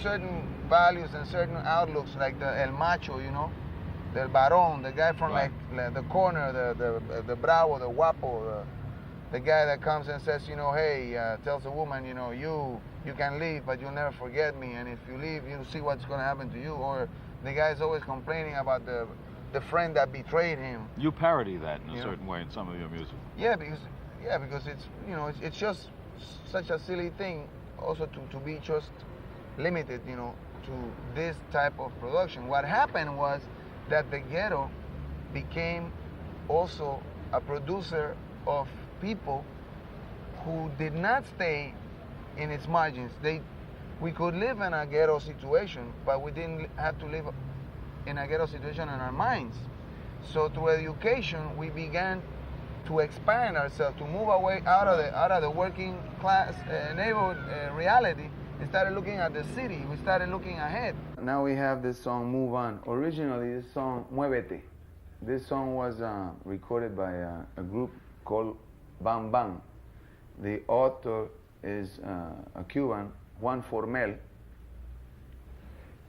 certain values and certain outlooks, like the El Macho, you know, the Barón, the guy from like the corner, the Bravo, the Guapo, the guy that comes and says, you know, hey, tells a woman, you know, you can leave, but you'll never forget me, and if you leave, you'll see what's going to happen to you. Or the guy's always complaining about the friend that betrayed him. You parody that in a certain way in some of your music. Yeah, because it's, you know, it's just such a silly thing also to be just limited, you know, to this type of production. What happened was that the ghetto became also a producer of people who did not stay in its margins. We could live in a ghetto situation, but we didn't have to live in a ghetto situation in our minds. So through education, we began to expand ourselves, to move away out of the working class neighborhood reality, and started looking at the city. We started looking ahead. Now we have this song, Move On. Originally, this song, Muévete. This song was recorded by a group called Bam Bam. The author is a Cuban, Juan Formel.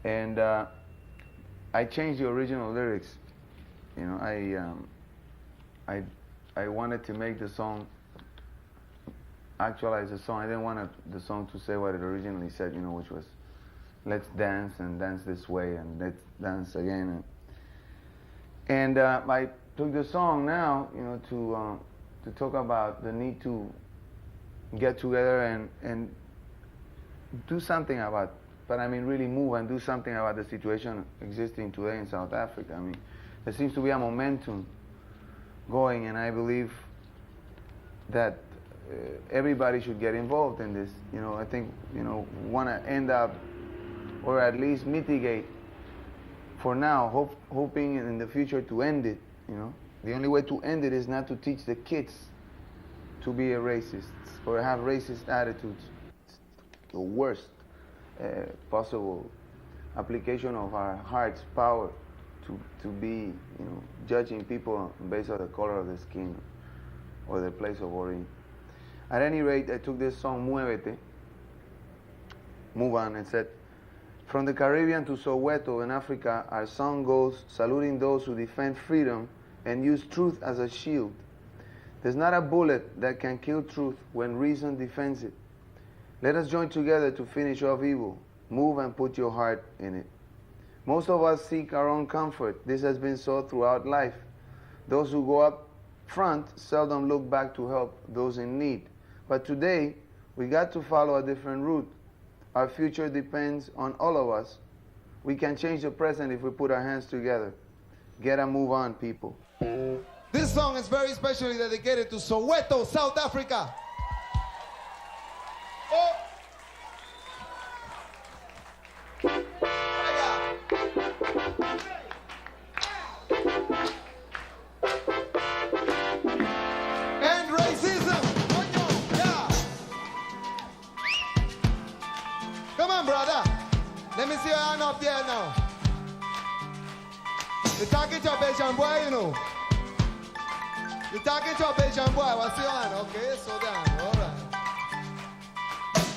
And I changed the original lyrics. You know, I wanted to make the song, actualize the song. I didn't want the song to say what it originally said, you know, which was, let's dance and dance this way and let's dance again. And I took the song now, you know, to talk about the need to get together and do something about, but I mean really move and do something about the situation existing today in South Africa. I mean, there seems to be a momentum going, and I believe that everybody should get involved in this. You know, I think, you know, want to end up, or at least mitigate for now, hoping in the future to end it, you know. The only way to end it is not to teach the kids to be a racist or have racist attitudes. It's the worst possible application of our heart's power to be, you know, judging people based on the color of the skin or the place of origin. At any rate, I took this song, Muévete, Move On, and said, from the Caribbean to Soweto in Africa, our song goes saluting those who defend freedom and use truth as a shield. There's not a bullet that can kill truth when reason defends it. Let us join together to finish off evil. Move and put your heart in it. Most of us seek our own comfort. This has been so throughout life. Those who go up front seldom look back to help those in need. But today, we got to follow a different route. Our future depends on all of us. We can change the present if we put our hands together. Get a move on, people. This song is very specially dedicated to Soweto, South Africa. Oh. And racism. Yeah. Come on, brother. Let me see your hand up there now. You're talking to a Belgian boy, you know. You're talking to a Belgian boy. What's your hand? Okay, so down. All right.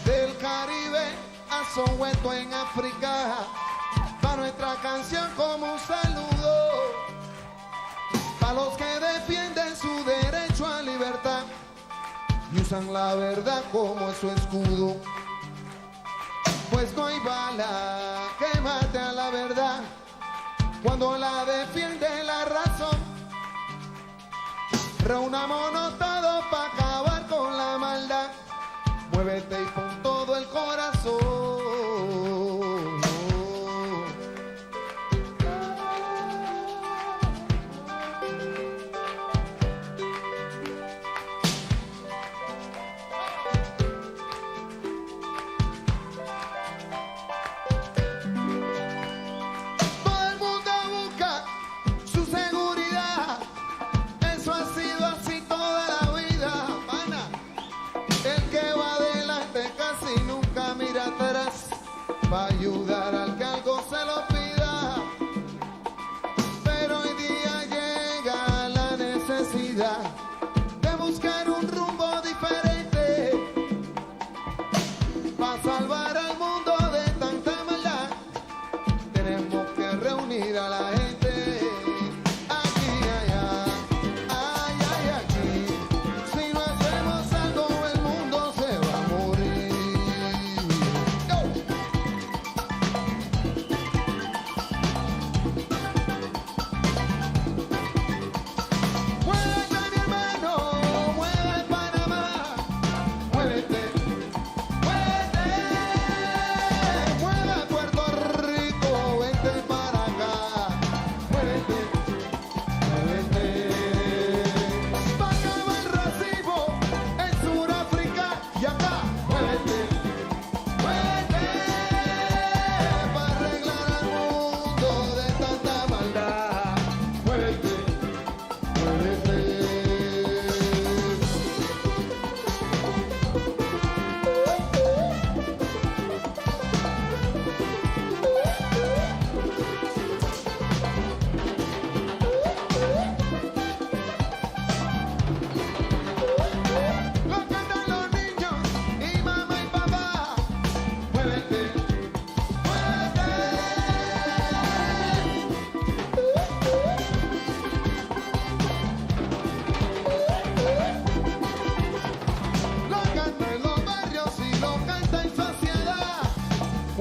Del Caribe a Soweto en África, para nuestra canción como un saludo, para los que defienden su derecho a libertad y usan la verdad como su escudo. Pues no hay bala que mate a la verdad cuando la defiende la razón. Reunámonos todos para acabar con la maldad. Muévete y pon todo el corazón. Todo el mundo busca su seguridad. Eso ha sido así toda la vida, pana. El que va adelante casi nunca mira atrás, va a ayudar al que algo se lo pida. Pero hoy día llega la necesidad de buscar un rumbo diferente para salvar al mundo de tanta maldad.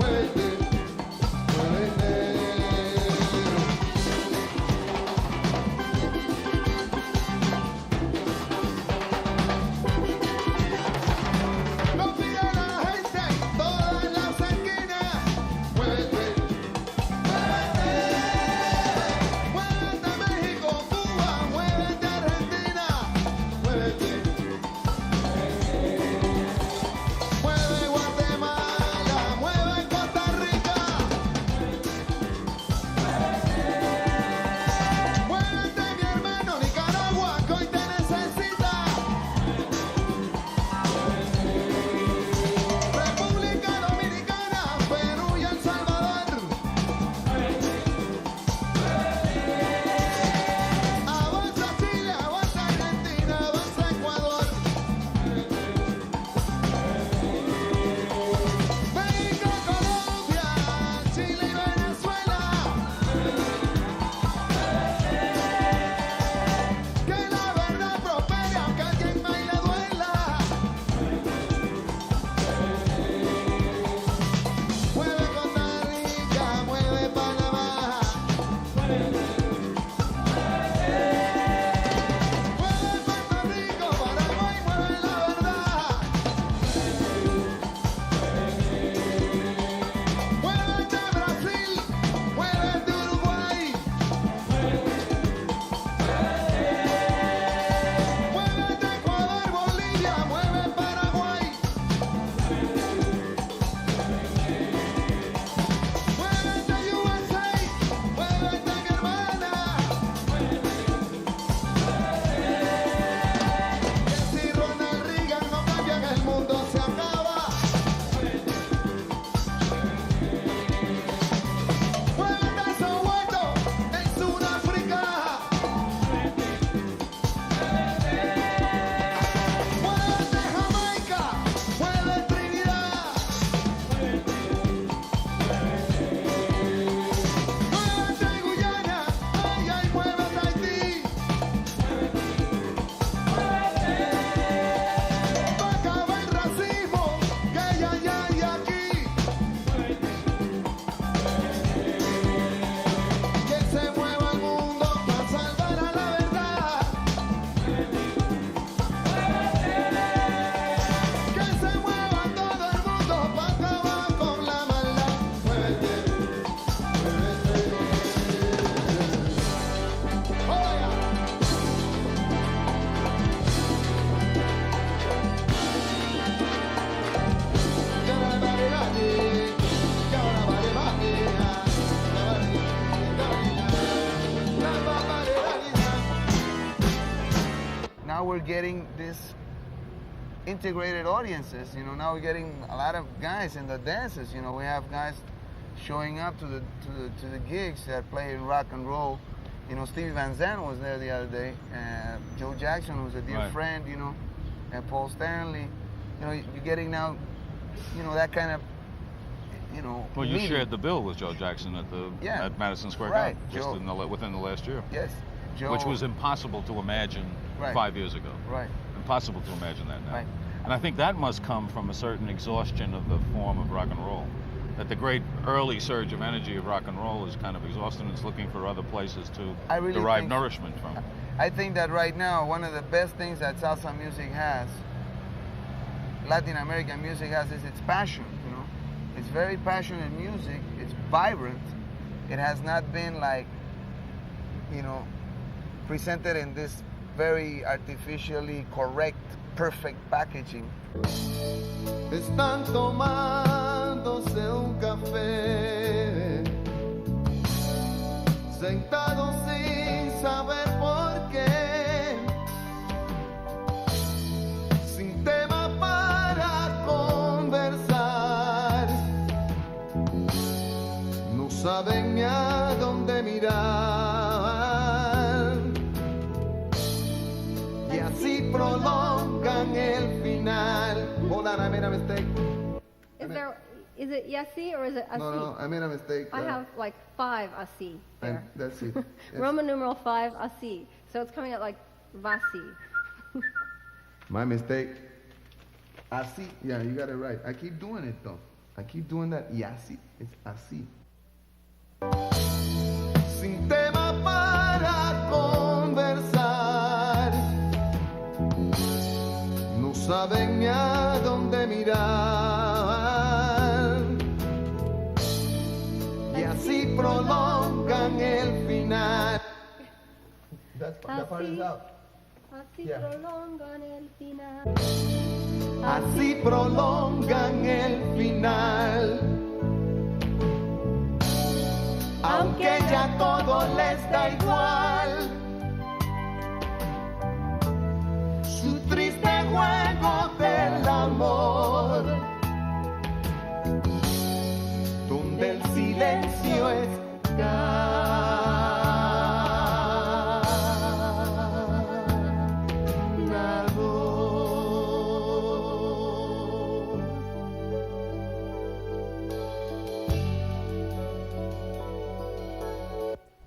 muévete, muévete. Lo pide la gente en todas las esquinas. Muévete, muévete. Muévete México, Cuba, muévete Argentina. Muévete. Mueve Guatemala, mueve Costa Rica. Muévete mi hermano Nicaragua, que hoy te necesita. República Dominicana, Perú y El Salvador. Avanza Chile, avanza Argentina, avanza Ecuador. México, Colombia, Chile y Venezuela. Que la verdad prospere aunque a alguien más le duela. Mueve Costa Rica, mueve Panamá. Mueve Puerto Rico, Paraguay, mueve la verdad. Muévete Brasil, muévete Uruguay. Muévete Ecuador, Bolivia, mueve Paraguay. Muévete USA, muévete mi hermana. Que si Ronald Reagan no cambia, que el mundo se acaba. Muévete Soweto, en Sudáfrica. Muévete Jamaica, mueve Trinidad. Muévete Guyana, ay, ay, muévete Haití. Pa' acabar el racismo, que ya hay aquí. Que se mueva el mundo para salvar a la verdad. Que se mueva todo el mundo para acabar con la maldad. Muévete, muévete. Oiga. Now we're getting this integrated audiences, now we're getting a lot of guys in the dances, we have guys showing up to the gigs that play rock and roll. Stevie Van Zandt was there the other day, Joe Jackson was a dear Right. friend, and Paul Stanley. You're getting now, that kind of, Well, you meeting. shared the bill with Joe Jackson Yeah. at Madison Square Right, Garden Joe. within the last year, Yes, Joe. which was impossible to imagine Right. 5 years ago. Right, Impossible to imagine that now. right. And I think that must come from a certain exhaustion of the form of rock and roll. That the great early surge of energy of rock and roll is kind of exhausted and it's looking for other places to I really derive think- nourishment from. I think that right now, one of the best things that salsa music has, Latin American music has, is its passion, It's very passionate music, it's vibrant. It has not been like, presented in this very artificially correct, perfect packaging. Están tomándose un café, sentados sin saber por qué, sin tema para conversar, no saben ni a dónde mirar, y así prolongan el final. Hold on, I made a mistake. Is it yasi or is it asi? No, I made a mistake. I have like 5 asi there. That's it. Yes. Roman numeral 5 asi. So it's coming out like vasi. My mistake. Así. Yeah, you got it right. I keep doing it though. I keep doing that. Y así. It's así. Sin tema para conversar, no saben ni a dónde mirar, y así prolongan el final. That part is out. Así Yeah. prolongan el final. Así prolongan el final. Aunque ya todo les da igual, su triste juego del amor, donde el silencio es ganador.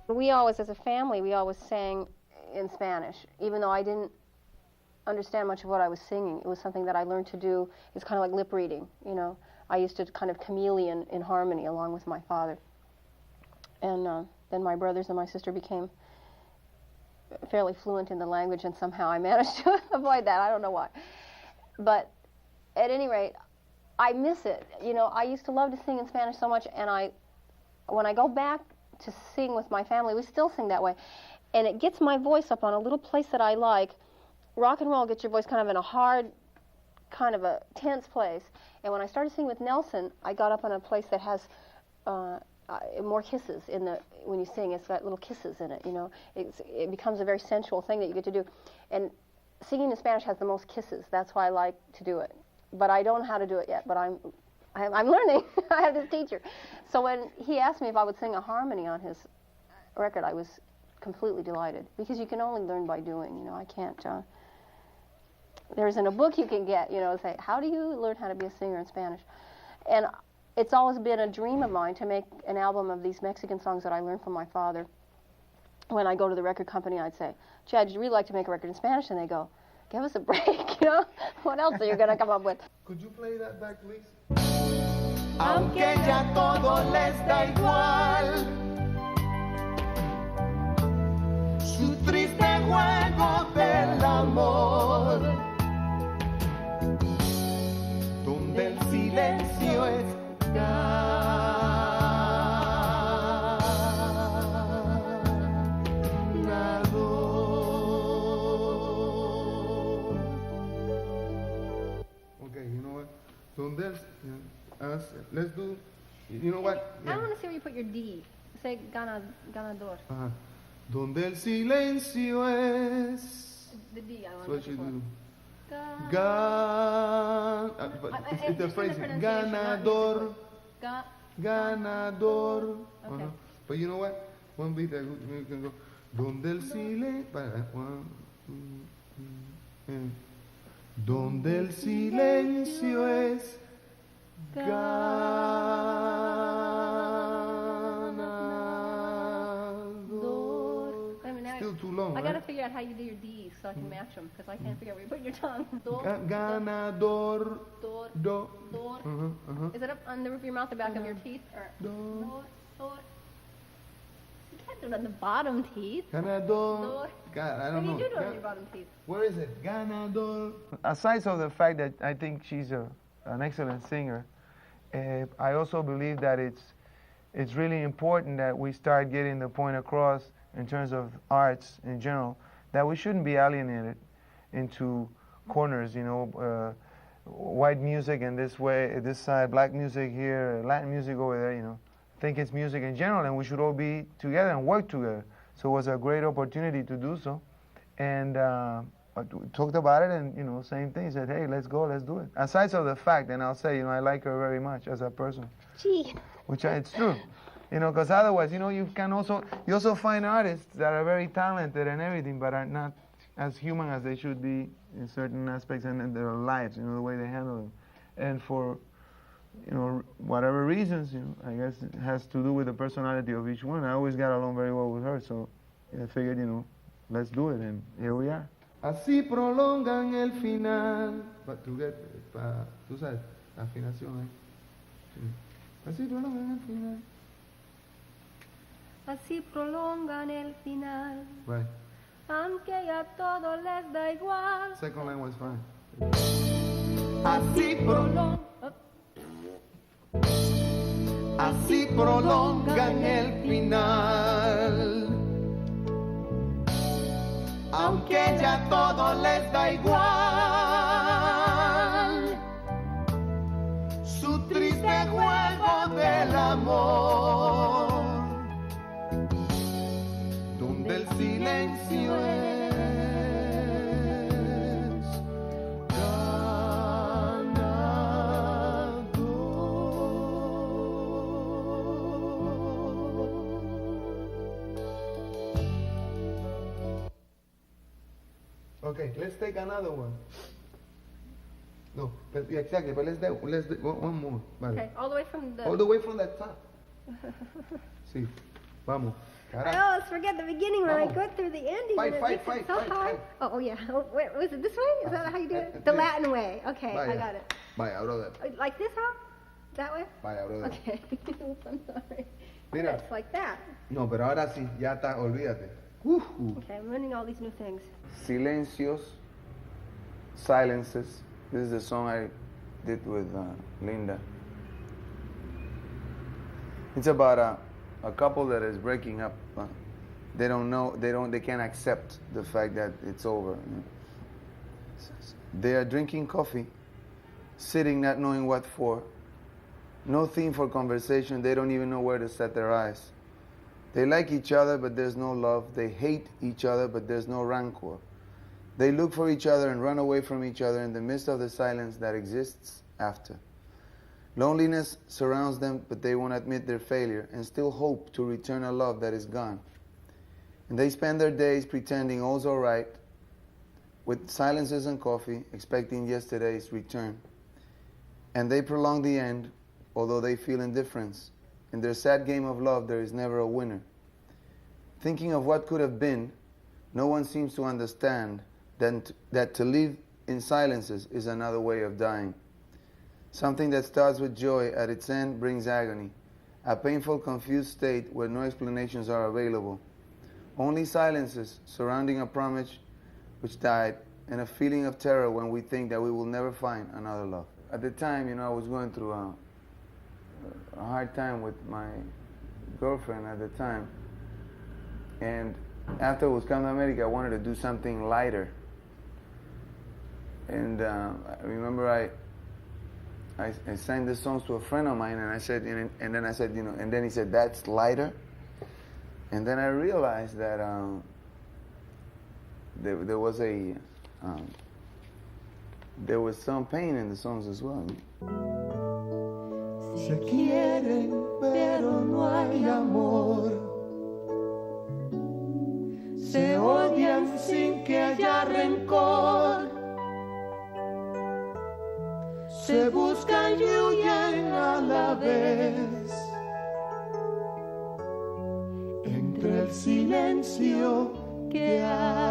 We always, as a family, we always sang in Spanish, even though I didn't understand much of what I was singing. It was something that I learned to do. It's kind of like lip reading, you know. I used to kind of chameleon in harmony along with my father. And then my brothers and my sister became fairly fluent in the language, and somehow I managed to avoid that. I don't know why. But at any rate, I miss it. You know, I used to love to sing in Spanish so much, and when I go back to sing with my family, we still sing that way. And it gets my voice up on a little place that I like. Rock and roll gets your voice kind of in a hard, kind of a tense place. And when I started singing with Nelson, I got up on a place that has more kisses when you sing. It's got little kisses in it, you know. It becomes a very sensual thing that you get to do. And singing in Spanish has the most kisses. That's why I like to do it. But I don't know how to do it yet, but I'm learning. I have this teacher. So when he asked me if I would sing a harmony on his record, I was completely delighted, because you can only learn by doing. You know, I can't. There isn't a book you can get, you know, say, how do you learn how to be a singer in Spanish? And it's always been a dream of mine to make an album of these Mexican songs that I learned from my father. When I go to the record company, I'd say, gee, I'd really like to make a record in Spanish. And they go, give us a break, you know? What else are you going to come up with? Could you play that back, please? Aunque ya todo les da igual, su triste juego del amor, donde el silencio es ganador. Okay, you know what? Donde let's do, you know what? I want to see where you put your D. Say ganador. Donde el silencio es. The D, I want That's what to you put. do. But it's the Just in the phrase, pronunciation, not ganador, Ga- ganador. Okay. But you know what? One beat that we can go. Donde el silencio. Donde el silencio es ganador. Wait a minute, Still too long, I got to right? figure out how you do your D's so I can match them, because I can't figure out where you put your tongue. Do, Ganador. do, Do. do. Is it up on the roof of your mouth or back of your teeth? Or Do. do. You can't do it on the bottom teeth. Ganador. God, I What don't do you know. do to it on your bottom teeth? Where is it? Ganador. Aside from the fact that I think she's an excellent singer, I also believe that it's really important that we start getting the point across in terms of arts in general, that we shouldn't be alienated into corners, you know, white music in this way, this side, black music here, Latin music over there, you know. I think it's music in general, and we should all be together and work together. So it was a great opportunity to do so. And we talked about it, and, you know, same thing, said, hey, let's go, let's do it. Aside from the fact, and I'll say, you know, I like her very much as a person. Gee. It's true. You know, because otherwise, you know, you also find artists that are very talented and everything, but are not as human as they should be in certain aspects in their lives, you know, the way they handle them. And for, you know, whatever reasons, you know, I guess it has to do with the personality of each one. I always got along very well with her, so I figured, you know, let's do it, and here we are. Así prolongan el final. But to get, tú sabes, la afinación, Así prolongan el final. Así prolongan el final, Right. aunque ya todo les da igual. Second line was fine. Así prolongan el final, aunque ya todo les da igual. Su triste juego del amor, donde el silencio es Okay, let's take another one. No, but yeah, exactly. But let's do one more. Vale. Okay, all the way from the... All the way from the top. Sí, vamos. I always forget the beginning when I go through the ending. Fight, and it fight, makes it fight, so fight, hard. fight. Oh yeah. Oh, wait, was it this way? Is that how you do it? The Latin way. Okay, I got it. Vaya, brother. Like this, huh? That way? Vaya, brother. Okay. I'm sorry. Mira. It's like that. No, pero ahora sí, ya está, olvídate. Okay, I'm learning all these new things. Silencios, silences. This is the song I did with Linda. It's about a couple that is breaking up. They don't know, they can't accept the fact that it's over. They are drinking coffee, sitting not knowing what for. No theme for conversation, they don't even know where to set their eyes. They like each other, but there's no love. They hate each other, but there's no rancor. They look for each other and run away from each other in the midst of the silence that exists after. Loneliness surrounds them, but they won't admit their failure and still hope to return a love that is gone. And they spend their days pretending all's all right, with silences and coffee, expecting yesterday's return. And they prolong the end, although they feel indifference. In their sad game of love, there is never a winner. Thinking of what could have been, no one seems to understand that to live in silences is another way of dying. Something that starts with joy at its end brings agony, a painful, confused state where no explanations are available. Only silences surrounding a promise which died, and a feeling of terror when we think that we will never find another love. At the time, I was going through a hard time with my girlfriend at the time. And after I was coming to America, I wanted to do something lighter. And I remember I sang the songs to a friend of mine, and I said, and then I said, and then he said, "That's lighter." And then I realized that there was some pain in the songs as well. Se quieren, pero no hay amor. Se odian sin que haya rencor. Se buscan y huyen a la vez. Entre el silencio que hay.